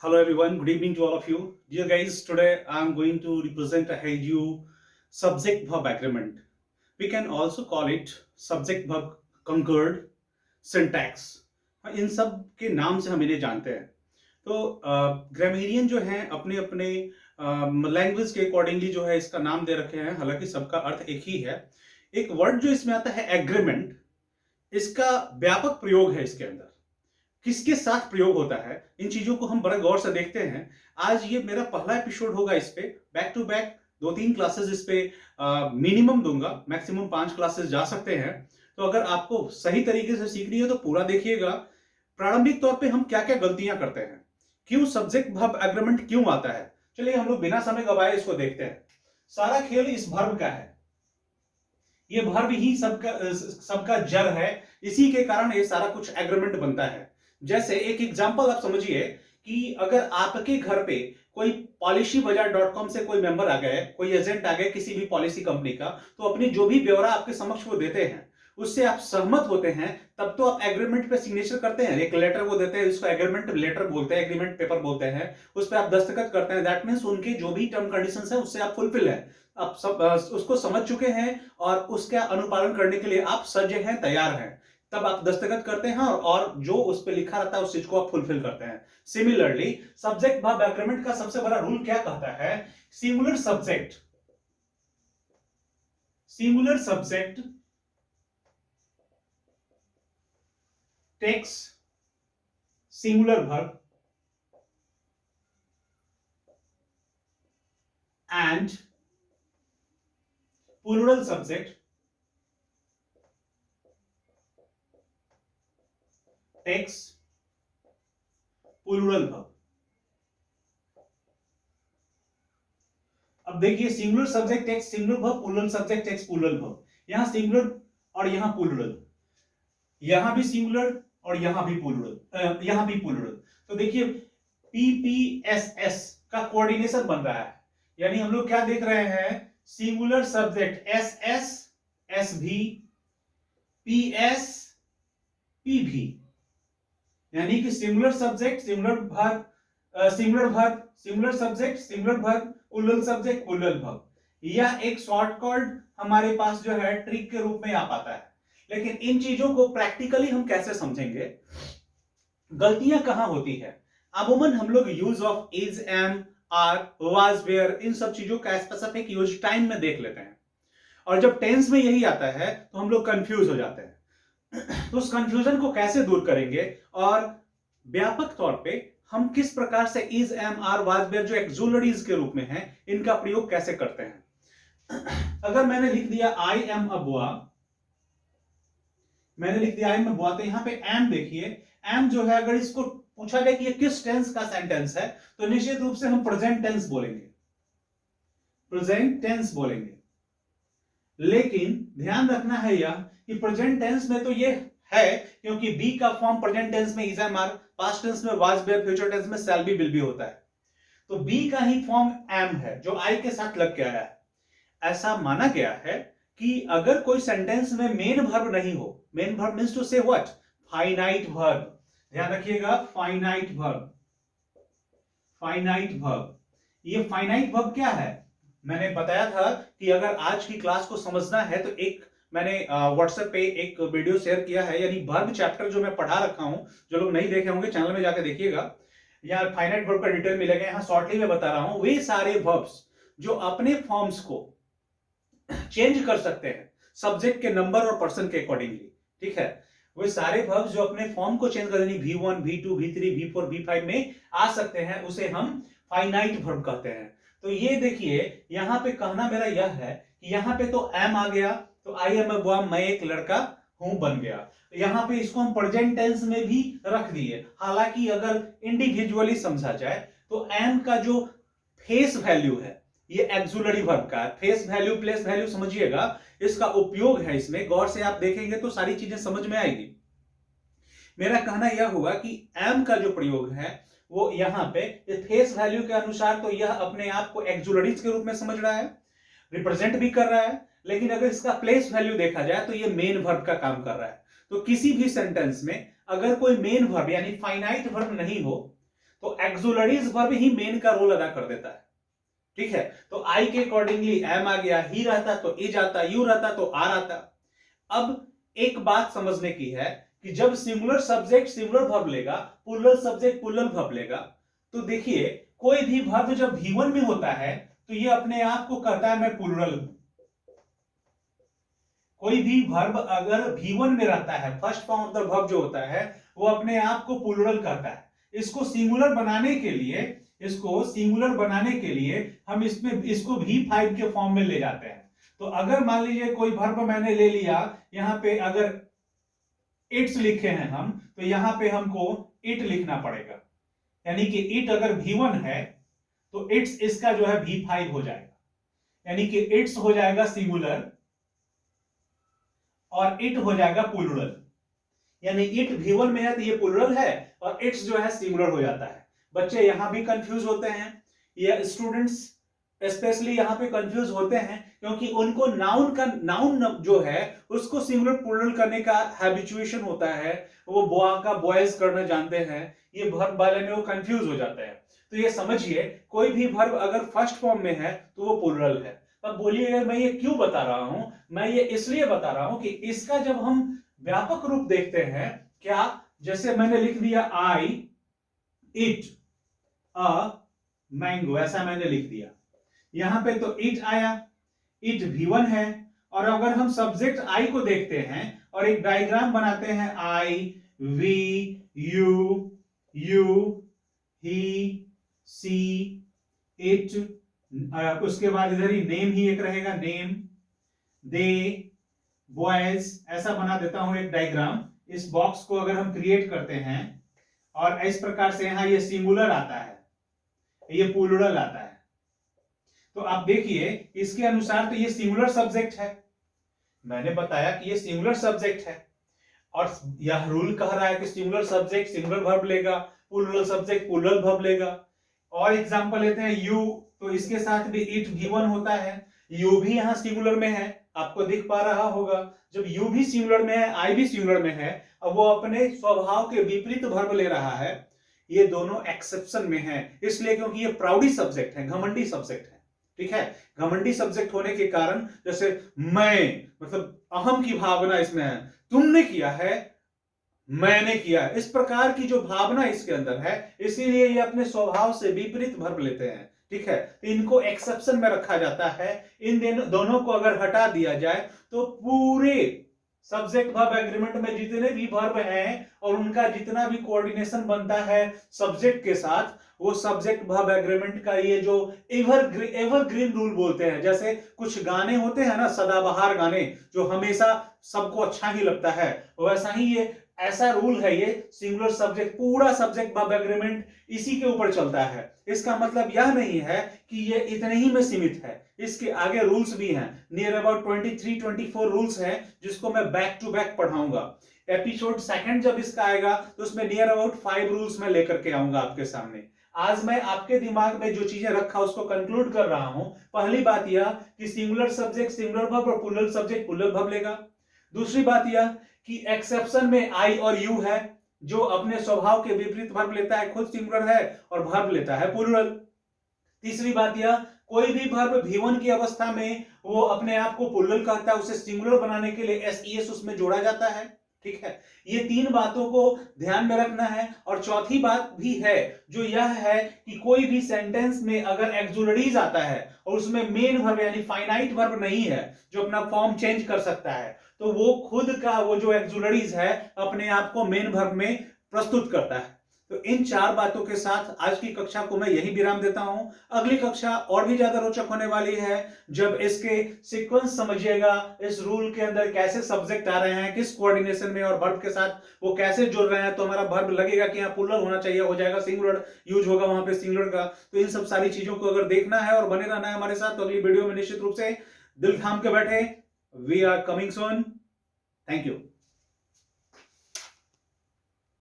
Hello everyone, good evening to all of you. Dear guys, today I am going to represent ahead you subject verb agreement. We can also call it subject verb concord syntax. इन सब के नाम से हम इन्हें जानते हैं. तो grammarian जो हैं अपने अपने लैंग्वेज के अकॉर्डिंगली जो है इसका नाम दे रखे हैं, हालांकि सबका अर्थ एक ही है. एक वर्ड जो इसमें आता है एग्रीमेंट, इसका व्यापक प्रयोग है इसके अंदर. किसके साथ प्रयोग होता है, इन चीजों को हम बड़ा गौर से देखते हैं. आज ये मेरा पहला एपिसोड होगा इस पे. बैक टू बैक 2-3 क्लासेस इस पे मिनिमम दूंगा, मैक्सिमम 5 क्लासेस जा सकते हैं. तो अगर आपको सही तरीके से सीखनी है तो पूरा देखिएगा. प्रारंभिक तौर पे हम क्या क्या गलतियां करते हैं, क्यों सब्जेक्ट वर्ब एग्रीमेंट क्यों आता है, चलिए हम लोग बिना समय गवाए इसको देखते हैं. सारा खेल इस वर्ब का है. ये वर्ब ही सबका जड़ है. इसी के कारण ये सारा कुछ एग्रीमेंट बनता है. जैसे एक एग्जांपल आप समझिए कि अगर आपके घर पे कोई policybazaar.com से कोई मेंबर आ गए, कोई एजेंट आ गए किसी भी पॉलिसी कंपनी का, तो अपनी जो भी ब्यौरा आपके समक्ष वो देते हैं, उससे आप सहमत होते हैं, तब तो आप एग्रीमेंट पे सिग्नेचर करते हैं. एक लेटर वो देते हैं, उसको एग्रीमेंट लेटर बोलते हैं, एग्रीमेंट पेपर बोलते हैं. उस पर आप दस्तखत करते हैं. दैट मीन्स उनके जो भी टर्म कंडीशंस है उससे आप फुलफिल है, आप सब उसको समझ चुके हैं और उसका अनुपालन करने के लिए आप सज्ज हैं, तैयार हैं. तब आप दस्तखत करते हैं और जो उस पर लिखा रहता है उस चीज को आप फुलफिल करते हैं. सिमिलरली सब्जेक्ट वर्ब एग्रीमेंट का सबसे बड़ा रूल क्या कहता है? Singular subject takes singular verb and plural subject takes plural verb. अब देखिए, singular subject takes singular verb, plural subject takes plural verb. यहां सिंगुलर और यहां प्लूरल, यहां भी सिंगुलर और यहां भी प्लूरल. तो देखिए पीपीएसएस का कोऑर्डिनेशन बन रहा है. यानी हम लोग क्या देख रहे हैं? Singular subject S S S भी, पीएस पी भी. यानी कि singular subject singular verb, singular subject singular verb, plural subject plural verb. यह एक शॉर्टकट हमारे पास जो है ट्रिक के रूप में आ पाता है. लेकिन इन चीजों को प्रैक्टिकली हम कैसे समझेंगे, गलतियां कहां होती है? अमूमन हम लोग use of is, am, are, was, were, इन सब चीजों का स्पेसिफिक यूज टाइम में देख लेते हैं. और जब टेंस में यही आता है तो हम लोग कंफ्यूज हो जाते हैं. तो उस कंफ्यूजन को कैसे दूर करेंगे और व्यापक तौर पे हम किस प्रकार से is, am, are, was, were जो एक्सुलरीज के रूप में है, इनका प्रयोग कैसे करते हैं. अगर मैंने लिख दिया आई एम अ बॉय, तो यहां पे एम देखिए, एम जो है अगर इसको पूछा जाए कि ये किस टेंस का सेंटेंस है, तो निश्चित रूप से हम प्रेजेंट टेंस बोलेंगे. लेकिन ध्यान रखना है यह कि प्रेजेंट टेंस में तो ये है क्योंकि बी का फॉर्म प्रेजेंट टेंस में is, am, are, past tense में वाज, वेयर, फ्यूचर टेंस में शैल बी, विल बी होता है. तो बी का ही फॉर्म एम है जो आई के साथ लग के आया है. ऐसा माना गया है कि अगर कोई सेंटेंस में मेन वर्ब नहीं हो, मेन वर्ब मींस टू से व्हाट? Finite verb. ध्यान रखिएगा, फाइनाइट वर्ब. ये फाइनाइट वर्ब क्या है? मैंने बताया था कि अगर आज की क्लास को समझना है तो एक मैंने व्हाट्सएप पे एक वीडियो शेयर किया है, यानी वर्ब चैप्टर जो मैं पढ़ा रखा हूं. जो लोग नहीं देखे होंगे चैनल में जाकर देखिएगा. यहाँ फाइनाइट वर्ब का डिटेल मिलेगा. यहाँ शॉर्टली में बता रहा हूं वे सारे वर्ब्स जो अपने फॉर्म्स को चेंज कर सकते हैं सब्जेक्ट के नंबर और पर्सन के अकॉर्डिंगली. ठीक है, वे सारे वर्ब्स जो अपने फॉर्म को चेंज कर देंगे, V1, V2, V3, V4, V5 में आ सकते हैं, उसे हम फाइनाइट वर्ब कहते हैं. तो ये देखिए, यहां पे कहना मेरा यह है कि यहां पे तो एम आ गया, तो आई एम अ बॉय, मैं एक लड़का हूं बन गया. यहां पे इसको हम प्रेजेंट टेंस में भी रख दिए. हालांकि अगर इंडिविजुअली समझा जाए तो एम का जो फेस वैल्यू है ये एक्सुलरी वर्ब का है. फेस वैल्यू, प्लेस वैल्यू समझिएगा, इसका उपयोग है इसमें. गौर से आप देखेंगे तो सारी चीजें समझ में आएगी. मेरा कहना यह होगा कि एम का जो प्रयोग है वो यहां पे फेस वैल्यू के अनुसार तो यह अपने आप को एक्सुलरीज के रूप में समझ रहा है, रिप्रेजेंट भी कर रहा है. लेकिन अगर इसका प्लेस वैल्यू देखा जाए तो ये मेन वर्ब का काम कर रहा है. तो किसी भी सेंटेंस में अगर कोई मेन वर्ब यानी फाइनाइट वर्ब नहीं हो तो एक्सुलरीज वर्ब ही मेन का रोल अदा कर देता है। ठीक है, तो आई के अकॉर्डिंगली एम आ गया, ही रहता तो इज आता, यू रहता तो आर आता। अब एक बात समझने की है कि जब सिंगुलर सब्जेक्ट सिंगुलर वर्ब लेगा, प्लूरल सब्जेक्ट प्लूरल वर्ब लेगा, तो देखिए कोई भी वर्ब जब V1 में होता है तो ये अपने आप को कहता है मैं प्लूरल हूं। कोई भी वर्ब अगर V1 में रहता है, first form of the verb जो होता है वो अपने आप को प्लूरल कहता है। इसको सिंगुलर बनाने के लिए हम इसमें इसको V5 के फॉर्म में ले जाते हैं। तो अगर मान लीजिए कोई वर्ब मैंने ले लिया, यहां पे अगर इट्स लिखे हैं हम, तो यहां पे हमको इट लिखना पड़ेगा, यानी कि इट अगर V1 है तो इट्स इसका जो है V5 हो जाएगा, यानी कि इट्स हो जाएगा सिंगुलर और इट हो जाएगा प्लूरल। यानी इट V1 में है तो ये प्लूरल है और इट्स जो है सिंगुलर हो जाता है। बच्चे यहां भी कंफ्यूज होते हैं, ये स्टूडेंट्स स्पेशली यहां पे कंफ्यूज होते हैं क्योंकि उनको नाउन जो है उसको सिंगुलर प्लूरल करने का हैबिचुएशन होता है, वो बोआ का बॉयज करना जानते हैं, ये वर्ब वाले में वो कंफ्यूज हो जाते हैं। तो ये समझिए कोई भी वर्ब अगर फर्स्ट फॉर्म में है तो वो प्लूरल है। अब बोलिएगा मैं ये क्यों बता रहा हूं? मैं ये इसलिए बता रहा हूं कि इसका जब हम व्यापक रूप देखते हैं, क्या जैसे मैंने लिख दिया आई इट अ मैंगो, ऐसा मैंने लिख दिया, यहां पे तो इट आया, इट V1 है। और अगर हम सब्जेक्ट आई को देखते हैं और एक डायग्राम बनाते हैं, I we you you he she it, उसके बाद इधर ही नेम ही एक रहेगा, नेम दे बॉयज, ऐसा बना देता हूं एक डायग्राम। इस बॉक्स को अगर हम क्रिएट करते हैं और इस प्रकार से यहां ये सिंगुलर आता है, ये प्लूरल आता है, तो आप देखिए इसके अनुसार तो ये सिंगुलर सब्जेक्ट है, मैंने बताया कि ये सिंगुलर सब्जेक्ट है और यह रूल कह रहा है कि सिंगुलर सब्जेक्ट सिंगुलर वर्ब लेगा, प्लूरल सब्जेक्ट प्लूरल वर्ब लेगा। और एग्जांपल लेते हैं यू, तो इसके साथ भी इट V1 होता है, यू भी यहां सिंगुलर में है, आपको दिख पा रहा होगा। जब यू भी सिंगुलर में है, आई भी सिंगुलर में है, अब वो अपने स्वभाव के विपरीत वर्ब ले रहा है, ये दोनों एक्सेप्शन में है, इसलिए क्योंकि ये प्राउडी सब्जेक्ट है, घमंडी सब्जेक्ट है। ठीक है, घमंडी सब्जेक्ट होने के कारण जैसे मैं, मतलब अहम की भावना इसमें है, तुमने किया है, मैंने किया, इस प्रकार की जो भावना इसके अंदर है, इसीलिए ये अपने स्वभाव से विपरीत वर्ब लेते हैं। ठीक है, इनको एक्सेप्शन में रखा जाता है। इन दोनों को अगर हटा दिया जाए तो पूरे सब्जेक्ट वर्ब एग्रीमेंट में जितने भी वर्ब हैं और उनका जितना भी कोऑर्डिनेशन बनता है सब्जेक्ट के साथ, वो सब्जेक्ट वर्ब एग्रीमेंट का ये जो एवरग्रीन रूल बोलते हैं, जैसे कुछ गाने होते हैं ना सदाबहार गाने जो हमेशा सबको अच्छा ही लगता है, वैसा ही ये ऐसा रूल है, ये सिंगुलर सब्जेक्ट पूरा सब्जेक्ट वर्ब एग्रीमेंट इसी के ऊपर चलता है। इसका मतलब यह नहीं है कि ये इतने ही में सीमित है, इसके आगे रूल्स भी हैं, नियर अबाउट 23-24 रूल्स हैं जिसको मैं बैक टू बैक पढ़ाऊंगा। एपिसोड सेकंड जब इसका आएगा तो उसमें नियर अबाउट 5 रूल्स मैं लेकर के आऊंगा आपके सामने। आज मैं आपके दिमाग में जो चीजें रखा उसको कंक्लूड कर रहा हूं। पहली बात यह कि सिंगुलर सब्जेक्ट सिंगुलर वर्ब और प्लूरल सब्जेक्ट प्लूरल वर्ब लेगा। दूसरी बात यह कि एक्सेप्शन में आई और यू है, जो अपने स्वभाव के विपरीत वर्ब लेता है, खुद सिंगुलर है और वर्ब लेता है प्लूरल। तीसरी बात यह, कोई भी वर्ब V1 की अवस्था में वो अपने आप को प्लूरल कहता है, उसे सिंगुलर बनाने के लिए एस उसमें जोड़ा जाता है। ठीक है, ये तीन बातों को ध्यान में रखना है। और चौथी बात भी है जो यह है कि कोई भी सेंटेंस में अगर एक्सुलरीज आता है और उसमें मेन वर्ब यानी फाइनाइट वर्ब नहीं है जो अपना फॉर्म चेंज कर सकता है, तो वो खुद का वो जो एक्सुलरीज है अपने आप को मेन वर्ब में प्रस्तुत करता है। तो इन चार बातों के साथ आज की कक्षा को मैं यही विराम देता हूं। अगली कक्षा और भी ज्यादा रोचक होने वाली है, जब इसके सीक्वेंस समझिएगा, इस रूल के अंदर कैसे सब्जेक्ट आ रहे हैं, किस कोऑर्डिनेशन में और वर्ब के साथ वो कैसे जुड़ रहे हैं, तो हमारा वर्ब लगेगा कि यहाँ प्लूरल होना चाहिए, हो जाएगा सिंगुलर, यूज होगा वहां पे सिंगुलर का। तो इन सब सारी चीजों को अगर देखना है और बने रहना है हमारे साथ, तो अगली वीडियो में निश्चित रूप से दिल थाम के बैठे। We are coming soon. Thank you.